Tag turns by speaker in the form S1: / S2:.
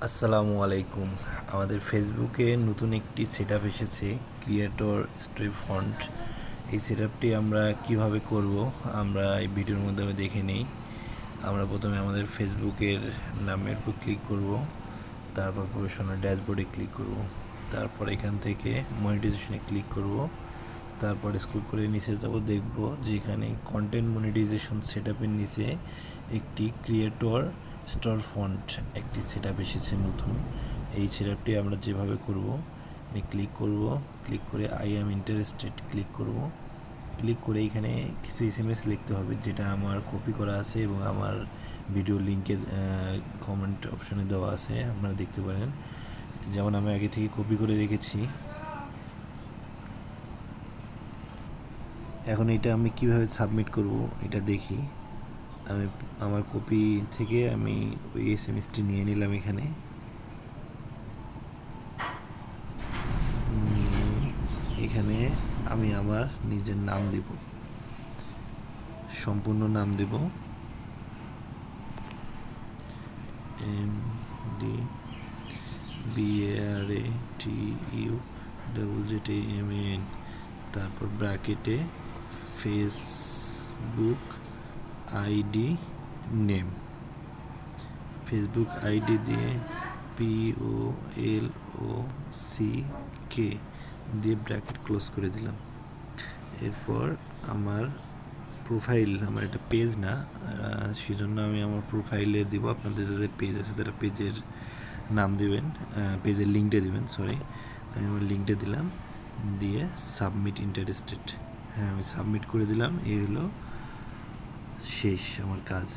S1: আসসালামু আলাইকুম। আমাদের ফেসবুকে নতুন একটি সেটআপ এসেছে, ক্রিয়েটর স্টোরি ফন্ট। এই সেটআপটি আমরা কিভাবে করব আমরা এই ভিডিওর মধ্যে দেখে নেই। আমরা প্রথমে আমাদের ফেসবুকের নামের উপর ক্লিক করব, তারপর প্রফেশনাল ড্যাশবোর্ডে ক্লিক করব, তারপর এখান থেকে মনিটাইজেশনে ক্লিক করব, তারপর স্ক্রল করে নিচে যাব, দেখব যে এখানে কন্টেন্ট মনিটাইজেশন সেটআপের নিচে একটি ক্রিয়েটর স্টোর ফন্ট একটি সেটআপ এসেছে নতুন। এই সেটআপটি আমরা যেভাবে করব, আমি ক্লিক করব, ক্লিক করে আই অ্যাম ইন্টারেস্টেড ক্লিক করব। ক্লিক করে এখানে কিছু এসএমএস লিখতে হবে, যেটা আমার কপি করা আছে এবং আমার ভিডিও লিঙ্কে কমেন্ট অপশনে দেওয়া আছে, আপনারা দেখতে পারেন। যেমন আমি আগে থেকে কপি করে রেখেছি। এখন এটা আমি কিভাবে সাবমিট করব এটা দেখি। আমি আমার কপি থেকে আমি ওই এসএমএসটি নিয়ে নিলাম, এখানে এখানে আমি আমার নিজের নাম দেব, সম্পূর্ণ নাম দেব, MDBARATUZZAMAN, তারপর ব্র্যাকেটে Facebook ID name, Facebook ID দিয়ে POLOCK দিয়ে ব্র্যাকেট ক্লোজ করে দিলাম। এরপর আমার প্রোফাইল, আমার একটা পেজ না, সেজন্য আমি আমার প্রোফাইলে দিব। আপনাদের যাদের পেজ আছে তারা পেজের নাম দেবেন, পেজের লিঙ্কটা দেবেন, সরি। আমি আমার লিঙ্কটা দিলাম, দিয়ে সাবমিট ইন্টারেস্টেড, হ্যাঁ আমি সাবমিট করে দিলাম। এই হলো শেষ আমার কাজ।